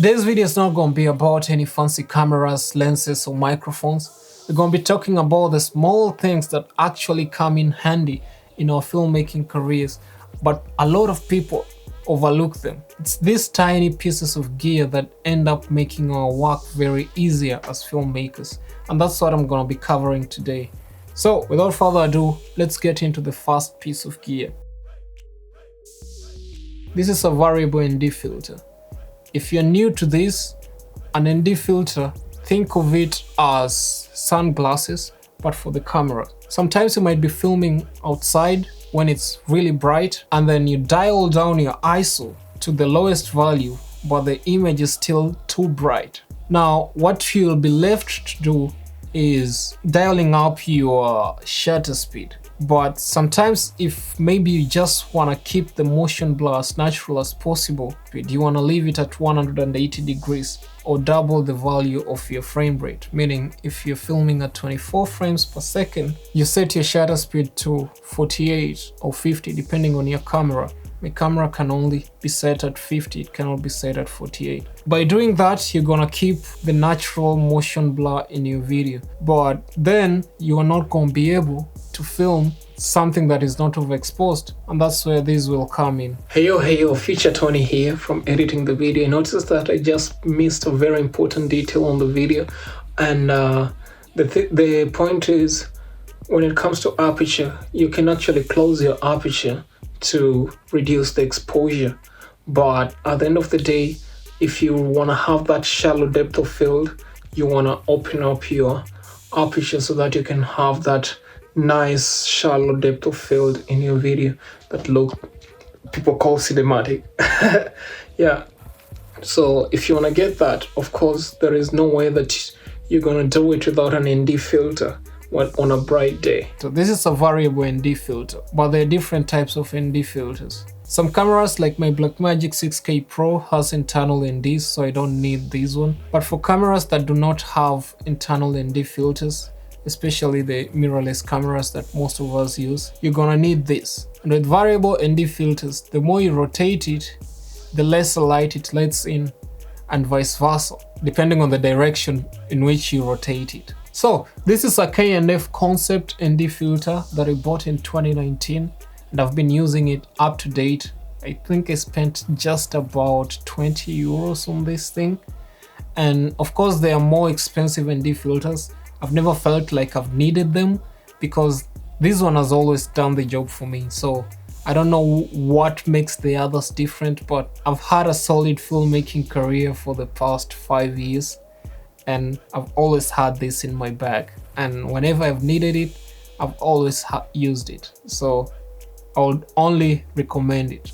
Today's video is not going to be about any fancy cameras, lenses or microphones. We're going to be talking about the small things that actually come in handy in our filmmaking careers, but a lot of people overlook them. It's these tiny pieces of gear that end up making our work very easier as filmmakers, and that's what I'm going to be covering today. So without further ado, let's get into the first piece of gear. This is a variable ND filter. If you're new to this, an ND filter, think of it as sunglasses, but for the camera. Sometimes you might be filming outside when it's really bright, and then you dial down your ISO to the lowest value, but the image is still too bright. Now, what you'll be left to do is dialing up your shutter speed. But sometimes if maybe you just want to keep the motion blur as natural as possible, you want to leave it at 180 degrees or double the value of your frame rate. Meaning if you're filming at 24 frames per second, you set your shutter speed to 48 or 50 depending on your camera. My camera can only be set at 50, it cannot be set at 48. By doing that, you're gonna keep the natural motion blur in your video, but then you are not gonna be able to film something that is not overexposed, and that's where these will come in. Hey yo, Future Tony here from editing the video. I noticed that I just missed a very important detail on the video, and the point is, when it comes to aperture, you can actually close your aperture to reduce the exposure, but at the end of the day, if you want to have that shallow depth of field, you want to open up your aperture so that you can have that nice shallow depth of field in your video that people call cinematic. Yeah, so if you want to get that, of course there is no way that you're going to do it without an ND filter on a bright day. So this is a variable ND filter, but there are different types of ND filters. Some cameras like my Blackmagic 6K Pro has internal NDs, so I don't need this one. But for cameras that do not have internal ND filters, especially the mirrorless cameras that most of us use, you're gonna need this. And with variable ND filters, the more you rotate it, the less light it lets in, and vice versa, depending on the direction in which you rotate it. So this is a K&F Concept ND filter that I bought in 2019, and I've been using it up to date. I think I spent just about 20 euros on this thing. And of course there are more expensive ND filters. I've never felt like I've needed them because this one has always done the job for me. So I don't know what makes the others different, but I've had a solid filmmaking career for the past 5 years. And I've always had this in my bag, and whenever I've needed it, I've always used it. So I would only recommend it.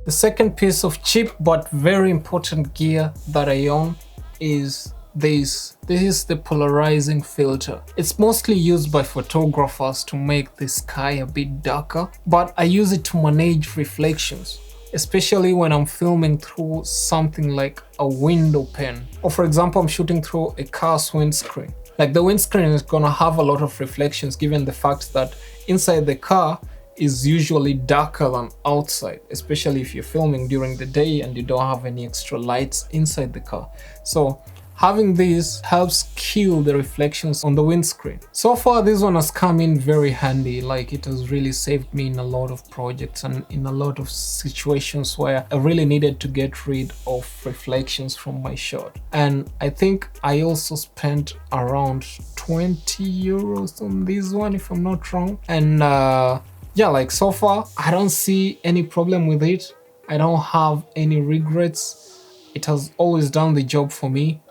The second piece of cheap but very important gear that I own is this. This is the polarizing filter. It's mostly used by photographers to make the sky a bit darker, but I use it to manage reflections, especially when I'm filming through something like a window pane. Or for example, I'm shooting through a car's windscreen. Like the windscreen is gonna have a lot of reflections given the fact that inside the car is usually darker than outside, especially if you're filming during the day and you don't have any extra lights inside the car. So having this helps kill the reflections on the windscreen. So far this one has come in very handy, like it has really saved me in a lot of projects and in a lot of situations where I really needed to get rid of reflections from my shot. And I think I also spent around 20 euros on this one if I'm not wrong. And yeah, like so far I don't see any problem with it. I don't have any regrets. It has always done the job for me.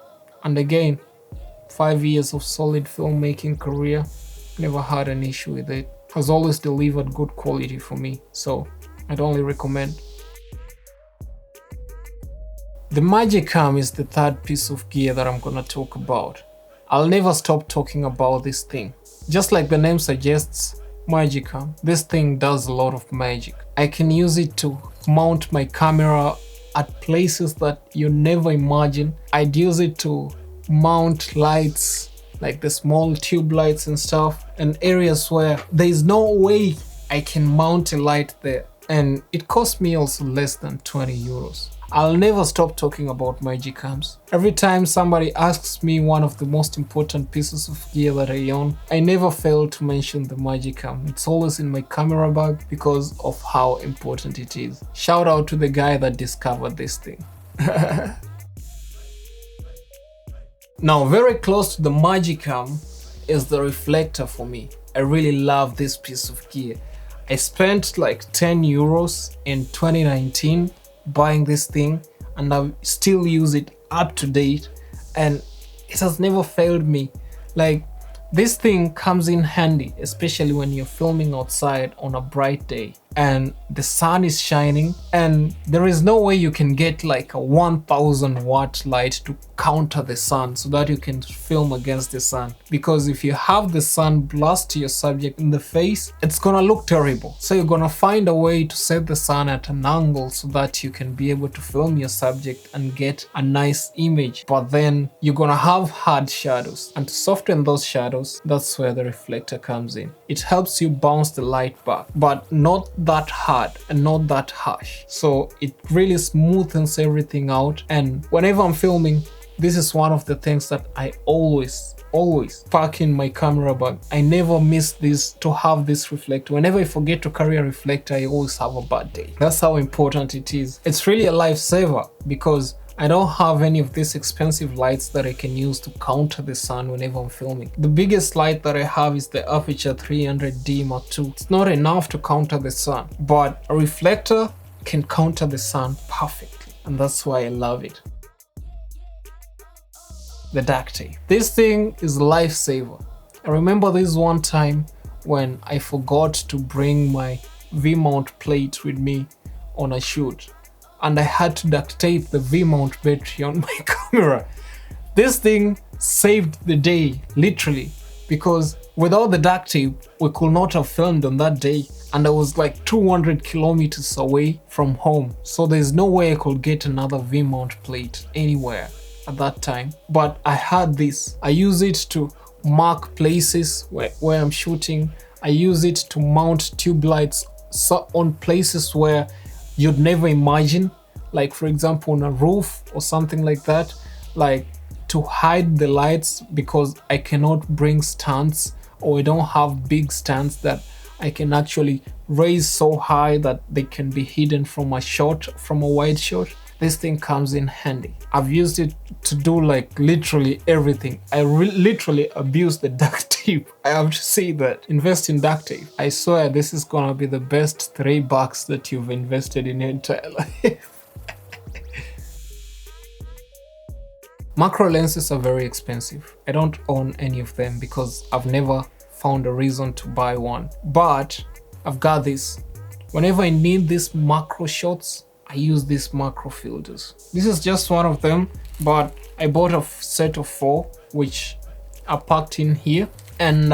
And again, 5 years of solid filmmaking career, never had an issue with it. Has always delivered good quality for me, so I'd only recommend. The Magicam is the third piece of gear that I'm gonna talk about. I'll never stop talking about this thing. Just like the name suggests, Magicam, this thing does a lot of magic. I can use it to mount my camera at places that you never imagine. I'd use it to mount lights, like the small tube lights and stuff, and areas where there is no way I can mount a light there. And it cost me also less than 20 euros. I'll never stop talking about Magicams. Every time somebody asks me one of the most important pieces of gear that I own, I never fail to mention the Magicam. It's always in my camera bag because of how important it is. Shout out to the guy that discovered this thing. Now, very close to the Magicam is the reflector for me. I really love this piece of gear. I spent like 10 euros in 2019 buying this thing, and I still use it up to date, and it has never failed me. Like, this thing comes in handy, especially when you're filming outside on a bright day and the sun is shining and there is no way you can get like a 1000 watt light to counter the sun so that you can film against the sun, because if you have the sun blast your subject in the face, it's gonna look terrible. So you're gonna find a way to set the sun at an angle so that you can be able to film your subject and get a nice image, but then you're gonna have hard shadows, and to soften those shadows, that's where the reflector comes in. It helps you bounce the light back, but not that hard and not that harsh. So it really smoothens everything out, and whenever I'm filming, this is one of the things that I always pack in my camera bag. I never miss this, to have this reflector. Whenever I forget to carry a reflector, I always have a bad day. That's how important it is. It's really a lifesaver because I don't have any of these expensive lights that I can use to counter the sun whenever I'm filming. The biggest light that I have is the Aperture 300D Mark II. It's not enough to counter the sun, but a reflector can counter the sun perfectly, and that's why I love it. The duct tape. This thing is a lifesaver. I remember this one time when I forgot to bring my V-mount plate with me on a shoot, and I had to duct tape the V-mount battery on my camera. This thing saved the day, literally, because without the duct tape, we could not have filmed on that day, and I was like 200 kilometers away from home, so there's no way I could get another V-mount plate anywhere at that time. But I had this. I use it to mark places where I'm shooting. I use it to mount tube lights on places where you'd never imagine, like for example on a roof or something like that, like to hide the lights, because I cannot bring stands, or I don't have big stands that I can actually raise so high that they can be hidden from a shot, from a wide shot. This thing comes in handy. I've used it to do like literally everything. I literally abuse the duct tape. I have to say that. Invest in duct tape. I swear this is gonna be the best $3 that you've invested in your entire life. Macro lenses are very expensive. I don't own any of them because I've never found a reason to buy one. But I've got this. Whenever I need these macro shots, I use these macro filters. This is just one of them, but I bought a set of 4 which are packed in here, and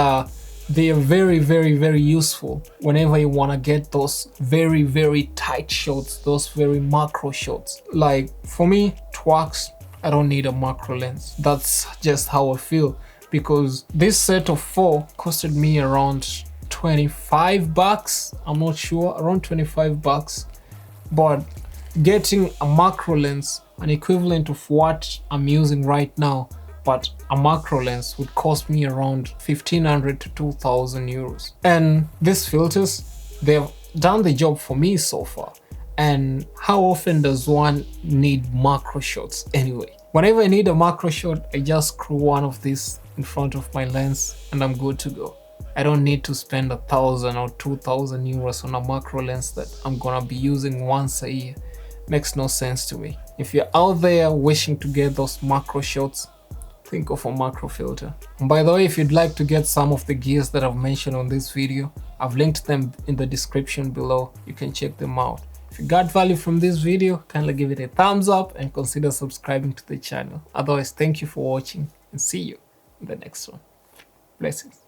they are very useful whenever you want to get those very tight shots, those very macro shots. Like for me, it works. I don't need a macro lens. That's just how I feel, because this set of 4 costed me around $25. I'm not sure, around $25. But getting a macro lens, an equivalent of what I'm using right now, but a macro lens would cost me around 1,500 to 2,000 euros. And these filters, they've done the job for me so far. And how often does one need macro shots anyway? Whenever I need a macro shot, I just screw one of these in front of my lens and I'm good to go. I don't need to spend 1,000 or 2,000 euros on a macro lens that I'm gonna be using once a year. Makes no sense to me. If you're out there wishing to get those macro shots, think of a macro filter. And by the way, if you'd like to get some of the gears that I've mentioned on this video, I've linked them in the description below. You can check them out. If you got value from this video, kindly give it a thumbs up and consider subscribing to the channel. Otherwise, thank you for watching and see you in the next one. Blessings.